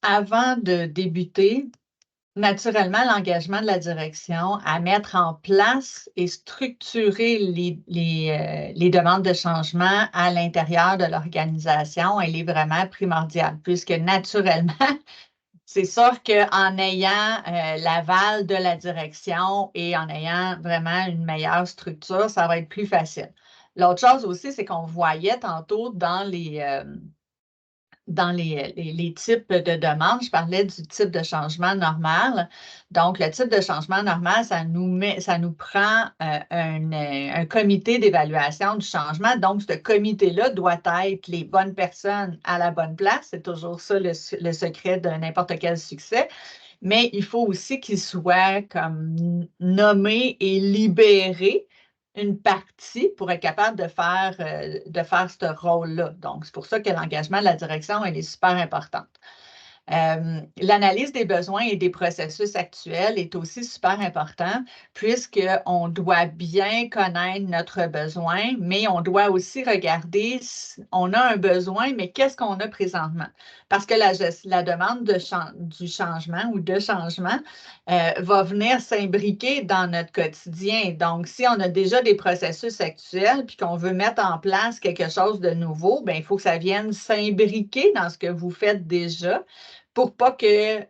avant de débuter, naturellement, l'engagement de la direction à mettre en place et structurer les demandes de changement à l'intérieur de l'organisation, elle est vraiment primordiale, puisque naturellement, c'est sûr qu'en ayant l'aval de la direction et en ayant vraiment une meilleure structure, ça va être plus facile. L'autre chose aussi, c'est qu'on voyait tantôt dans les types de demandes, je parlais du type de changement normal. Donc, le type de changement normal, ça nous prend un comité d'évaluation du changement. Donc, ce comité-là doit être les bonnes personnes à la bonne place. C'est toujours ça le secret de n'importe quel succès. Mais il faut aussi qu'il soit comme nommé et libéré une partie pour être capable de faire ce rôle-là. Donc, c'est pour ça que l'engagement de la direction, elle est super importante. L'analyse des besoins et des processus actuels est aussi super important puisqu'on doit bien connaître notre besoin, mais on doit aussi regarder si on a un besoin, mais qu'est-ce qu'on a présentement? Parce que la demande du changement ou de changement va venir s'imbriquer dans notre quotidien. Donc, si on a déjà des processus actuels puis qu'on veut mettre en place quelque chose de nouveau, bien, il faut que ça vienne s'imbriquer dans ce que vous faites déjà pour pas que,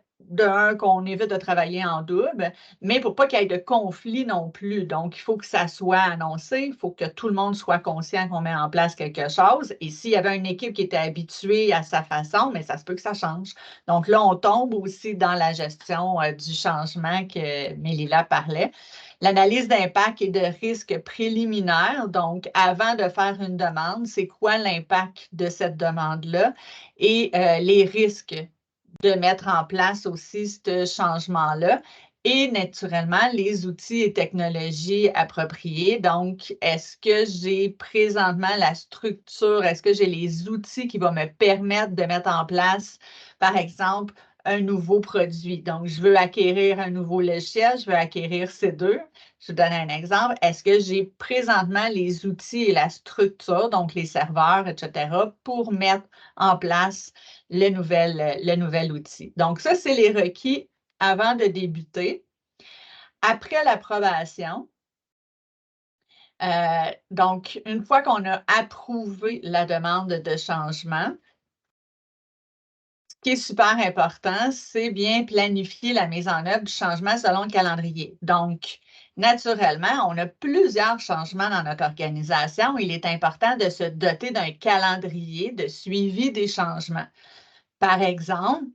qu'on évite de travailler en double, mais pour pas qu'il y ait de conflit non plus. Donc, il faut que ça soit annoncé, il faut que tout le monde soit conscient qu'on met en place quelque chose. Et s'il y avait une équipe qui était habituée à sa façon, mais ça se peut que ça change. Donc là, on tombe aussi dans la gestion du changement que Mélila parlait. L'analyse d'impact et de risque préliminaire, donc avant de faire une demande, c'est quoi l'impact de cette demande-là et les risques de mettre en place aussi ce changement-là et naturellement les outils et technologies appropriés. Donc, est-ce que j'ai présentement la structure, est-ce que j'ai les outils qui vont me permettre de mettre en place, par exemple, un nouveau produit. Donc, je veux acquérir un nouveau logiciel, je veux acquérir ces deux. Je vous donne un exemple. Est-ce que j'ai présentement les outils et la structure, donc les serveurs, etc., pour mettre en place le nouvel outil? Donc, ça, c'est les requis avant de débuter. Après l'approbation, donc, une fois qu'on a approuvé la demande de changement, ce qui est super important, c'est bien planifier la mise en œuvre du changement selon le calendrier. Donc, naturellement, on a plusieurs changements dans notre organisation. Il est important de se doter d'un calendrier de suivi des changements. Par exemple,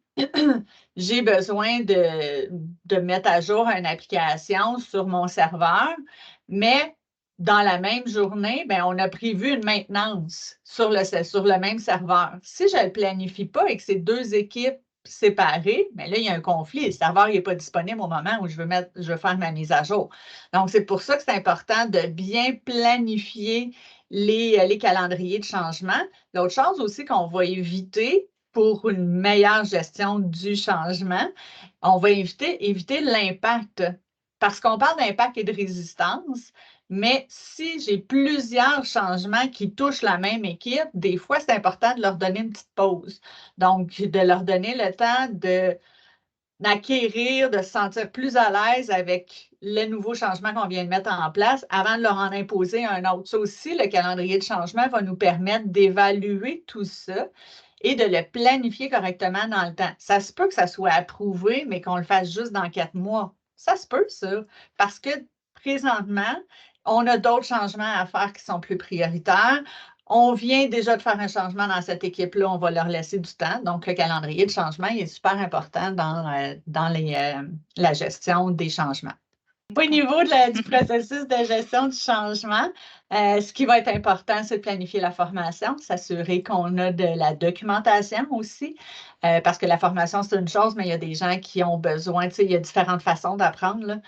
j'ai besoin de mettre à jour une application sur mon serveur, mais dans la même journée, bien, on a prévu une maintenance sur le même serveur. Si je ne le planifie pas et que c'est deux équipes séparées, bien là, il y a un conflit. Le serveur n'est pas disponible au moment où je veux faire ma mise à jour. Donc, c'est pour ça que c'est important de bien planifier les calendriers de changement. L'autre chose aussi qu'on va éviter pour une meilleure gestion du changement, on va éviter l'impact. Parce qu'on parle d'impact et de résistance, mais si j'ai plusieurs changements qui touchent la même équipe, des fois, c'est important de leur donner une petite pause. Donc, de leur donner le temps d'acquérir, de se sentir plus à l'aise avec le nouveau changement qu'on vient de mettre en place avant de leur en imposer un autre. Ça aussi, le calendrier de changement va nous permettre d'évaluer tout ça et de le planifier correctement dans le temps. Ça se peut que ça soit approuvé, mais qu'on le fasse juste dans 4 mois. Ça se peut, ça, parce que présentement, on a d'autres changements à faire qui sont plus prioritaires. On vient déjà de faire un changement dans cette équipe-là, on va leur laisser du temps. Donc, le calendrier de changement il est super important dans la gestion des changements. Au niveau du processus de gestion du changement, ce qui va être important, c'est de planifier la formation, s'assurer qu'on a de la documentation aussi, parce que la formation, c'est une chose, mais il y a des gens qui ont besoin, tu sais, il y a différentes façons d'apprendre.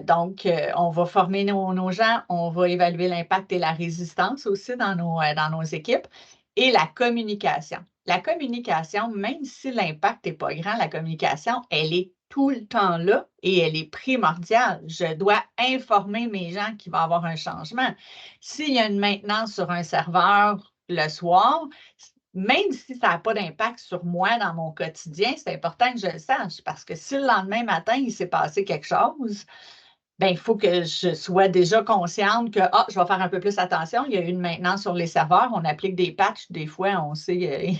Donc, on va former nos gens, on va évaluer l'impact et la résistance aussi dans nos équipes, et la communication. La communication, même si l'impact n'est pas grand, la communication, elle est tout le temps là et elle est primordiale. Je dois informer mes gens qu'il va y avoir un changement. S'il y a une maintenance sur un serveur le soir, même si ça n'a pas d'impact sur moi dans mon quotidien, c'est important que je le sache parce que si le lendemain matin, il s'est passé quelque chose, ben, il faut que je sois déjà consciente que je vais faire un peu plus attention. Il y a une maintenance sur les serveurs, on applique des patchs, des fois, on sait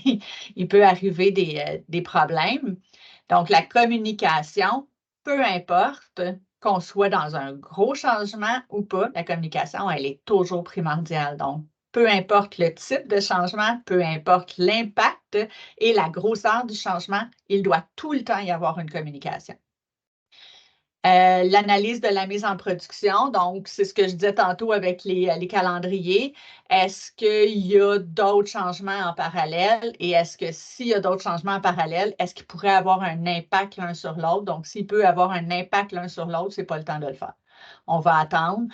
il peut arriver des problèmes. Donc, la communication, peu importe qu'on soit dans un gros changement ou pas, la communication, elle est toujours primordiale. Donc, peu importe le type de changement, peu importe l'impact et la grosseur du changement, il doit tout le temps y avoir une communication. L'analyse de la mise en production, donc c'est ce que je disais tantôt avec les calendriers. Est-ce qu'il y a d'autres changements en parallèle et est-ce que s'il y a d'autres changements en parallèle, est-ce qu'il pourrait avoir un impact l'un sur l'autre? Donc, s'il peut avoir un impact l'un sur l'autre, ce n'est pas le temps de le faire. On va attendre,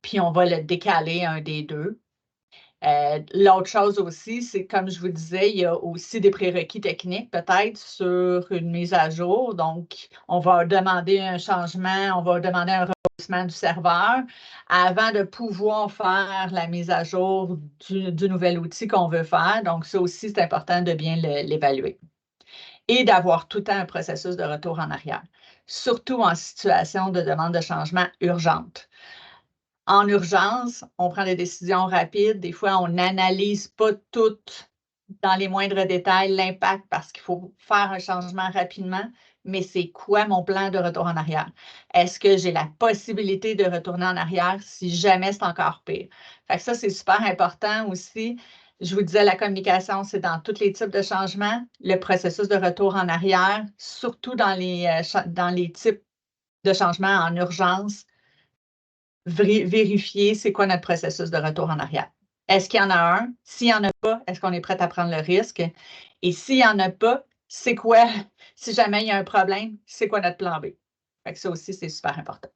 puis on va le décaler un des deux. L'autre chose aussi, c'est comme je vous disais, il y a aussi des prérequis techniques peut-être sur une mise à jour. Donc, on va demander un changement, on va demander un rehaussement du serveur avant de pouvoir faire la mise à jour du nouvel outil qu'on veut faire. Donc, ça aussi, c'est important de bien l'évaluer. Et d'avoir tout le temps un processus de retour en arrière, surtout en situation de demande de changement urgente. En urgence, on prend des décisions rapides. Des fois, on n'analyse pas tout dans les moindres détails l'impact parce qu'il faut faire un changement rapidement. Mais c'est quoi mon plan de retour en arrière? Est-ce que j'ai la possibilité de retourner en arrière si jamais c'est encore pire? Fait que ça, c'est super important aussi. Je vous disais, la communication, c'est dans tous les types de changements. Le processus de retour en arrière, surtout dans les types de changements en urgence, vérifier c'est quoi notre processus de retour en arrière. Est-ce qu'il y en a un? S'il n'y en a pas, est-ce qu'on est prêt à prendre le risque? Et s'il n'y en a pas, c'est quoi, si jamais il y a un problème, c'est quoi notre plan B? Fait que ça aussi, c'est super important.